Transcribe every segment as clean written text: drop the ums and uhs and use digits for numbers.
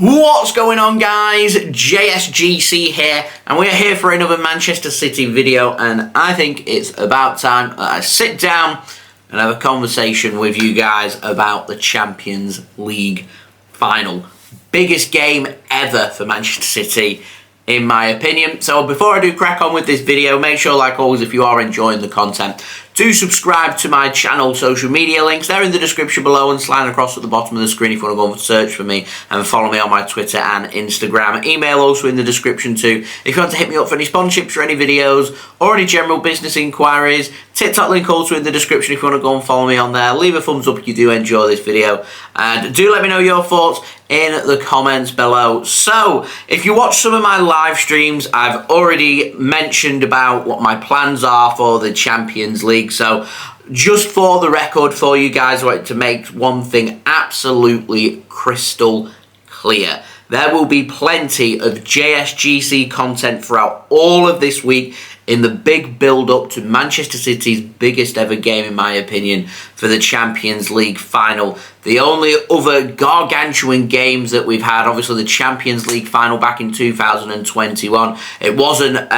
What's going on, guys? JSGC here, and we are here for another Manchester City video, and I think it's about time that I sit down and have a conversation with you guys about the Champions League final. Biggest game ever for Manchester City, in my opinion. So before I do crack on with this video, make sure, like always, if you are enjoying the content, do subscribe to my channel. Social media links, they're in the description below and slide across at the bottom of the screen if you want to go and search for me and follow me on my Twitter and Instagram. Email also in the description too if you want to hit me up for any sponsorships or any videos or any general business inquiries. TikTok link also in the description if you want to go and follow me on there. Leave a thumbs up if you do enjoy this video, and do let me know your thoughts in the comments below. So if you watch some of my live streams, I've already mentioned about what my plans are for the Champions League. So just for the record for you guys, I want to make one thing absolutely crystal clear. There will be plenty of JSGC content throughout all of this week in the big build-up to Manchester City's biggest ever game, in my opinion, for the Champions League final. The only other gargantuan games that we've had, obviously the Champions League final back in 2021. It wasn't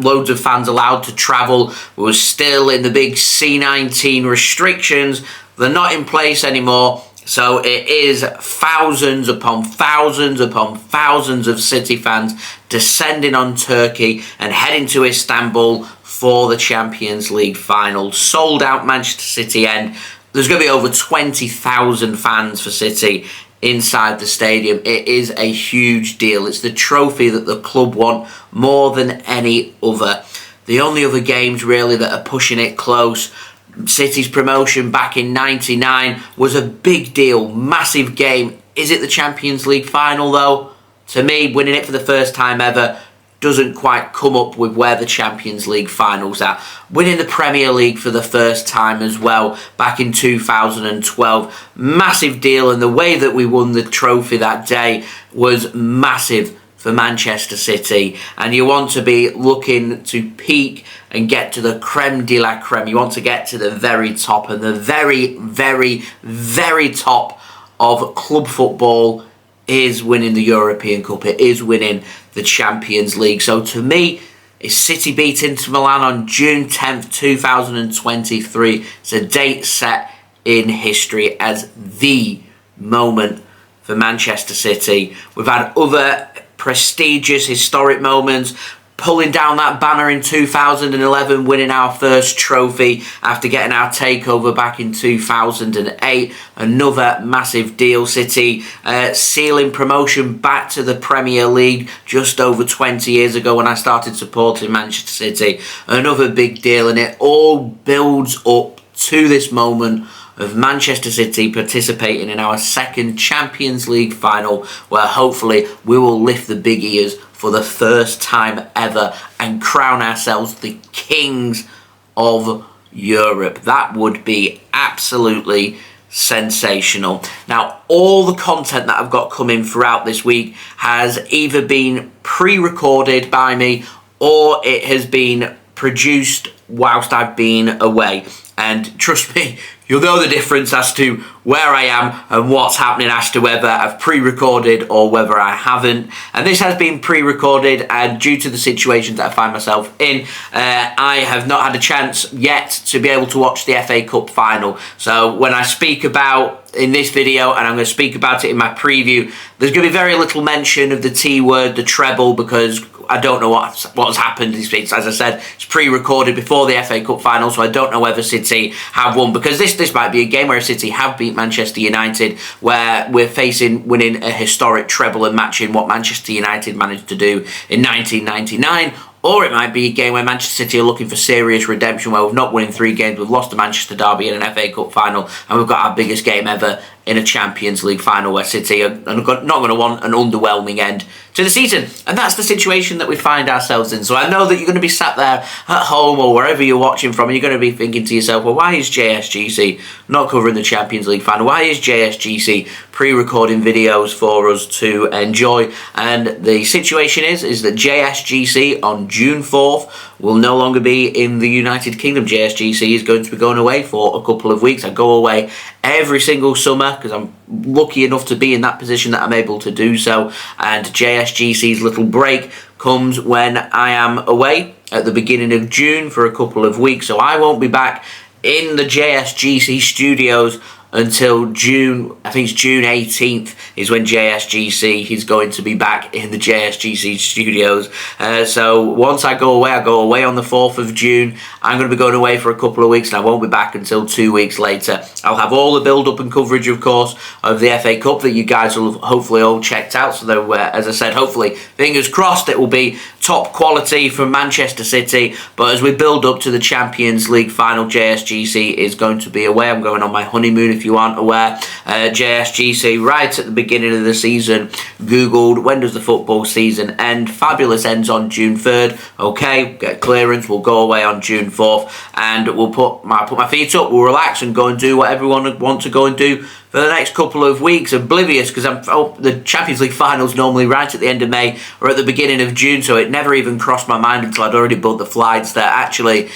loads of fans allowed to travel. We were still in the big C19 restrictions. They're not in place anymore. So it is thousands upon thousands upon thousands of City fans descending on Turkey and heading to Istanbul for the Champions League final. Sold out Manchester City end. There's going to be over 20,000 fans for City inside the stadium. It is a huge deal. It's the trophy that the club want more than any other. The only other games really that are pushing it close, City's promotion back in '99 was a big deal, massive game. Is it the Champions League final though? To me, winning it for the first time ever doesn't quite come up with where the Champions League final's at. Winning the Premier League for the first time as well back in 2012, massive deal, and the way that we won the trophy that day was massive for Manchester City. And you want to be looking to peak and get to the creme de la creme. You want to get to the very top, and the very, very, very top of club football is winning the European Cup. It is winning the Champions League. So to me, if City beat Inter Milan on June 10th, 2023, it's a date set in history as the moment for Manchester City. We've had other prestigious, historic moments, pulling down that banner in 2011, winning our first trophy after getting our takeover back in 2008. Another massive deal. City sealing promotion back to the Premier League just over 20 years ago when I started supporting Manchester City. Another big deal, and it all builds up to this moment of Manchester City participating in our second Champions League final, where hopefully we will lift the big ears for the first time ever and crown ourselves the kings of Europe. That would be absolutely sensational. Now, all the content that I've got coming throughout this week has either been pre-recorded by me or it has been produced whilst I've been away. And trust me, you'll know the difference as to where I am and what's happening as to whether I've pre-recorded or whether I haven't. And this has been pre-recorded, and due to the situations that I find myself in, I have not had a chance yet to be able to watch the FA Cup final. So when I speak about in this video, and I'm going to speak about it in my preview, there's going to be very little mention of the T word, the treble, because I don't know what's happened. As I said, it's pre-recorded before the FA Cup final, so I don't know whether City have won, because this might be a game where City have beat Manchester United, where we're facing winning a historic treble and matching what Manchester United managed to do in 1999. Or it might be a game where Manchester City are looking for serious redemption, where we've not won 3 games, we've lost to Manchester Derby in an FA Cup final, and we've got our biggest game ever in a Champions League final, where City are not going to want an underwhelming end to the season. And that's the situation that we find ourselves in. So I know that you're going to be sat there at home or wherever you're watching from, and you're going to be thinking to yourself, well, why is JSGC not covering the Champions League final? Why is JSGC pre-recording videos for us to enjoy. And the situation is that JSGC on June 4th will no longer be in the United Kingdom. JSGC is going to be going away for a couple of weeks. I go away every single summer because I'm lucky enough to be in that position that I'm able to do so, and JSGC's little break comes when I am away at the beginning of June for a couple of weeks, so I won't be back in the JSGC studios until June. I think it's June 18th is when JSGC is going to be back in the JSGC studios. So once I go away on the 4th of June. I'm going to be going away for a couple of weeks and I won't be back until 2 weeks later. I'll have all the build-up and coverage, of course, of the FA Cup that you guys will have hopefully all checked out. So that, as I said, hopefully, fingers crossed, it will be top quality from Manchester City. But as we build up to the Champions League final, JSGC is going to be away. I'm going on my honeymoon, if you aren't aware. JSGC, right at the beginning of the season, Googled, when does the football season end? Fabulous, ends on June 3rd. Okay, get clearance, we'll go away on June 4th, and we'll put my feet up, we'll relax and go and do what everyone wants to go and do for the next couple of weeks, oblivious, because the Champions League final's normally right at the end of May or at the beginning of June, so it never even crossed my mind until I'd already booked the flights that actually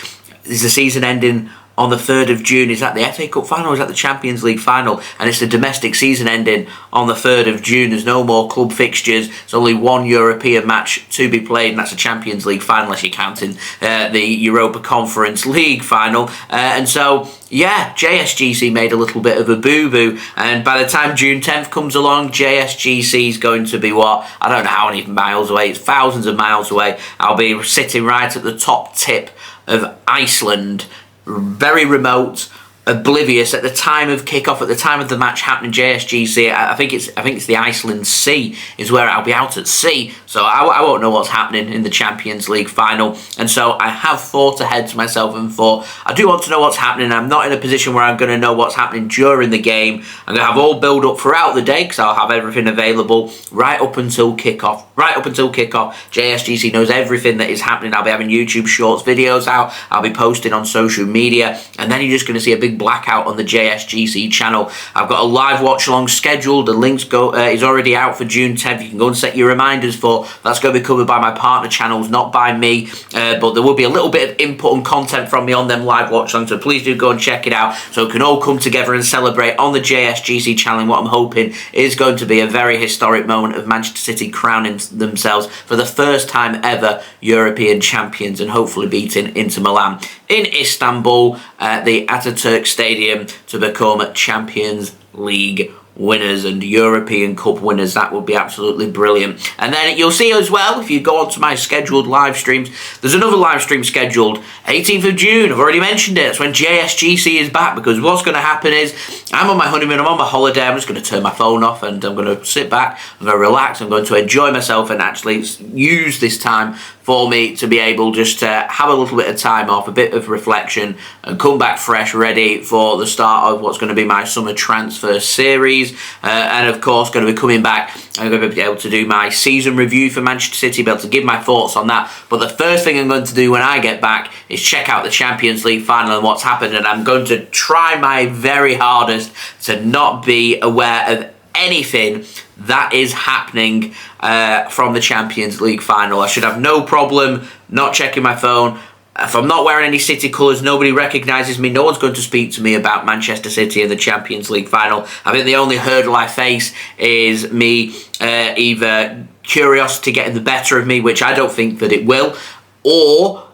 is the season ending on the 3rd of June. Is that the FA Cup final or is that the Champions League final? And it's the domestic season ending on the 3rd of June. There's no more club fixtures. There's only one European match to be played, and that's the Champions League final, unless you're counting the Europa Conference League final. And so, yeah, JSGC made a little bit of a boo-boo, and by the time June 10th comes along, JSGC is going to be what? I don't know how many miles away. It's thousands of miles away. I'll be sitting right at the top tip of Iceland, very remote, oblivious at the time of kickoff, at the time of the match happening. JSGC, I think it's the Iceland Sea is where I'll be, out at sea, so I won't know what's happening in the Champions League final. And so I have thought ahead to myself and thought, I do want to know what's happening. I'm not in a position where I'm going to know what's happening during the game. I'm going to have all build up throughout the day because I'll have everything available right up until kickoff. JSGC knows everything that is happening. I'll be having YouTube Shorts videos out. I'll be posting on social media, and then you're just going to see a big blackout on the JSGC channel. I've got a live watch along scheduled. The link is already out for June 10th. You can go and set your reminders for. That's going to be covered by my partner channels, not by me, but there will be a little bit of input and content from me on them live watch alongs, so please do go and check it out so we can all come together and celebrate on the JSGC channel. What I'm hoping is going to be a very historic moment of Manchester City crowning themselves for the first time ever European champions, and hopefully beating Inter Milan in Istanbul at the Atatürk Stadium to become Champions League winners and European Cup winners. That would be absolutely brilliant. And then you'll see as well, if you go onto my scheduled live streams, there's another live stream scheduled 18th of June. I've already mentioned it. It's when JSGC is back, because what's going to happen is I'm on my honeymoon, I'm on my holiday, I'm just going to turn my phone off and I'm going to sit back, I'm going to relax, I'm going to enjoy myself and actually use this time for me to be able just to have a little bit of time off, a bit of reflection, and come back fresh, ready for the start of what's going to be my summer transfer series. And of course, going to be coming back, I'm going to be able to do my season review for Manchester City, be able to give my thoughts on that. But the first thing I'm going to do when I get back is check out the Champions League final and what's happened, and I'm going to try my very hardest to not be aware of anything that is happening from the Champions League final. I should have no problem not checking my phone. If I'm not wearing any City colours, nobody recognises me, no one's going to speak to me about Manchester City and the Champions League final. I think the only hurdle I face is me either curiosity getting the better of me, which I don't think that it will, or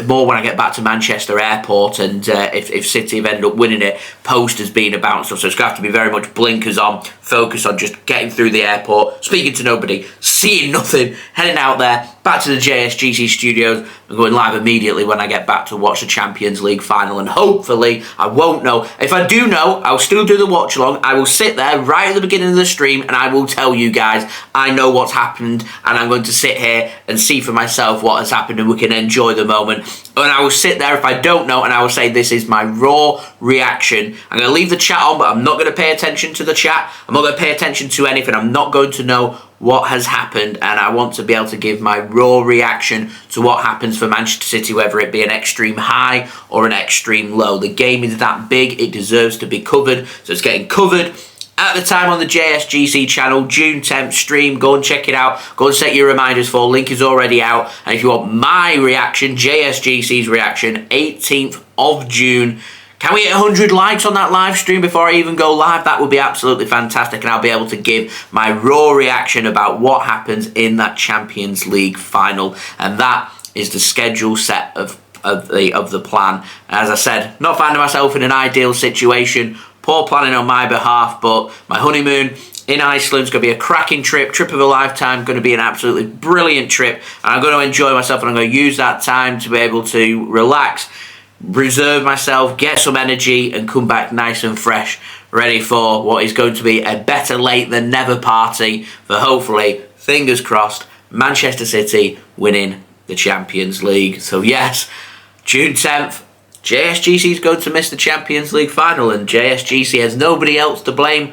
more when I get back to Manchester Airport, and if City have ended up winning it, posters being about and stuff. So it's going to have to be very much blinkers on, focus on just getting through the airport, speaking to nobody, seeing nothing, heading out there, back to the JSGC studios, and going live immediately when I get back to watch the Champions League final. And hopefully I won't know. If I do know, I'll still do the watch along. I will sit there right at the beginning of the stream and I will tell you guys I know what's happened, and I'm going to sit here and see for myself what has happened, and we can enjoy the moment. And I will sit there if I don't know, and I will say this is my raw reaction. I'm going to leave the chat on, but I'm not going to pay attention to the chat. I'm not going to pay attention to anything. I'm not going to know what has happened, and I want to be able to give my raw reaction to what happens for Manchester City, whether it be an extreme high or an extreme low. The game is that big, it deserves to be covered, so it's getting covered at the time on the JSGC channel, June 10th stream. Go and check it out. Go and set your reminders for. Link is already out. And if you want my reaction, JSGC's reaction, 18th of June. Can we hit 100 likes on that live stream before I even go live? That would be absolutely fantastic, and I'll be able to give my raw reaction about what happens in that Champions League final. And that is the schedule set of the plan. As I said, not finding myself in an ideal situation. Poor planning on my behalf, but my honeymoon in Iceland is going to be a cracking trip of a lifetime, going to be an absolutely brilliant trip, and I'm going to enjoy myself, and I'm going to use that time to be able to relax, reserve myself, get some energy, and come back nice and fresh, ready for what is going to be a better late than never party for, hopefully, fingers crossed, Manchester City winning the Champions League. So yes, June 10th, JSGC is going to miss the Champions League final, and JSGC has nobody else to blame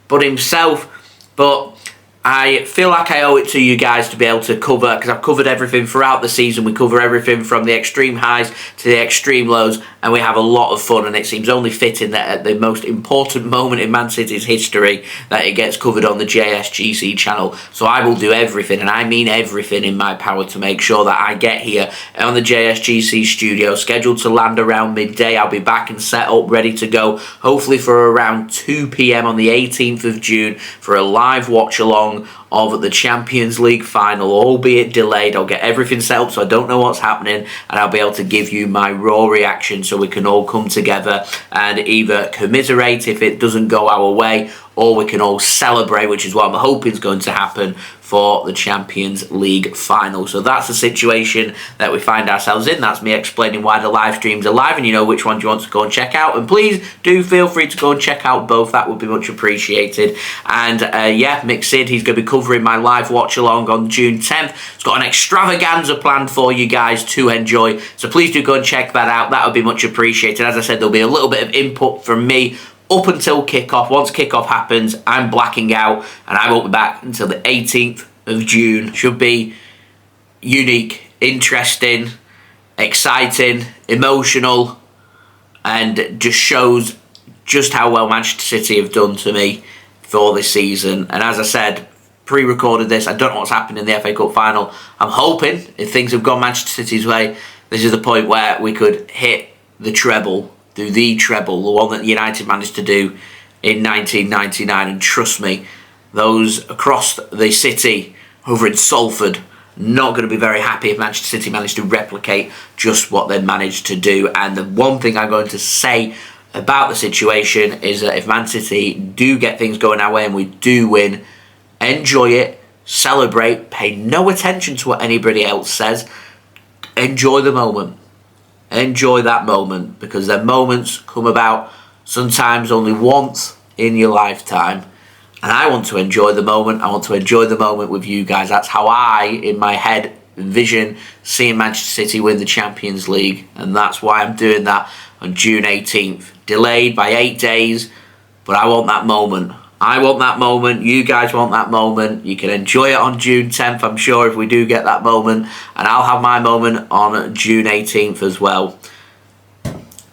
but himself. But I feel like I owe it to you guys to be able to cover, because I've covered everything throughout the season. We cover everything from the extreme highs to the extreme lows, and we have a lot of fun, and it seems only fitting that at the most important moment in Man City's history that it gets covered on the JSGC channel. So I will do everything, and I mean everything in my power, to make sure that I get here on the JSGC studio, scheduled to land around midday. I'll be back and set up, ready to go, hopefully for around 2 PM on the 18th of June for a live watch-along of the Champions League final, albeit delayed. I'll get everything set up so I don't know what's happening, and I'll be able to give you my raw reaction so we can all come together and either commiserate if it doesn't go our way, or we can all celebrate, which is what I'm hoping is going to happen for the Champions League final. So that's the situation that we find ourselves in. That's me explaining why the live streams are live, and you know which one you want to go and check out. And please do feel free to go and check out both. That would be much appreciated. And yeah, Mick Sid, he's going to be covering my live watch along on June 10th. It's got an extravaganza planned for you guys to enjoy. So please do go and check that out. That would be much appreciated. As I said, there'll be a little bit of input from me up until kickoff. Once kickoff happens, I'm blacking out, and I won't be back until the 18th of June. Should be unique, interesting, exciting, emotional, and just shows just how well Manchester City have done to me for this season. And as I said, pre-recorded this, I don't know what's happened in the FA Cup final. I'm hoping, if things have gone Manchester City's way, this is the point where we could hit the treble, do the treble, the one that United managed to do in 1999. And trust me, those across the city over in Salford not going to be very happy if Manchester City managed to replicate just what they managed to do. And the one thing I'm going to say about the situation is that if Man City do get things going our way and we do win, enjoy it, celebrate, pay no attention to what anybody else says, enjoy the moment. Enjoy that moment, because their moments come about sometimes only once in your lifetime. And I want to enjoy the moment. I want to enjoy the moment with you guys. That's how I, in my head, envision seeing Manchester City win the Champions League. And that's why I'm doing that on June 18th. Delayed by 8 days, but I want that moment. I want that moment. You guys want that moment. You can enjoy it on June 10th, I'm sure, if we do get that moment. And I'll have my moment on June 18th as well.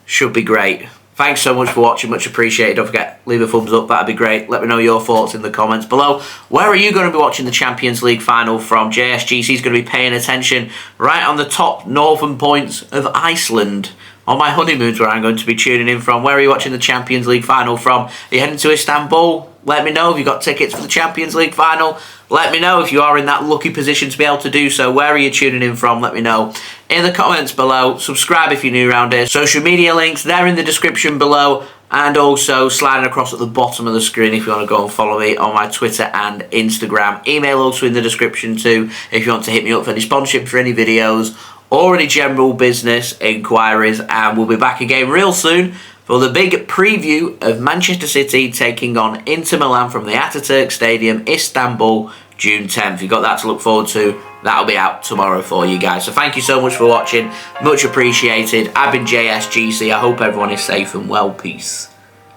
Should be great. Thanks so much for watching. Much appreciated. Don't forget, leave a thumbs up. That'd be great. Let me know your thoughts in the comments below. Where are you going to be watching the Champions League final from? JSGC is going to be paying attention right on the top northern points of Iceland. On my honeymoons, where I'm going to be tuning in from. Where are you watching the Champions League final from? Are you heading to Istanbul? Let me know if you got tickets for the Champions League final. Let me know if you are in that lucky position to be able to do so. Where are you tuning in from? Let me know in the comments below. Subscribe if you're new around here. Social media links, they're in the description below. And also sliding across at the bottom of the screen if you want to go and follow me on my Twitter and Instagram. Email also in the description too if you want to hit me up for any sponsorship for any videos or any general business inquiries. And we'll be back again real soon for the big preview of Manchester City taking on Inter Milan from the Atatürk Stadium, Istanbul, June 10th. You've got that to look forward to. That'll be out tomorrow for you guys. So thank you so much for watching. Much appreciated. I've been JSGC. I hope everyone is safe and well. Peace.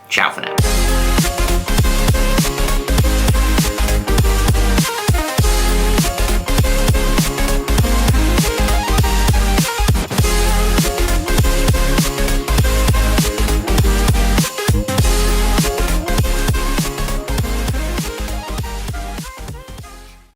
Ciao for now.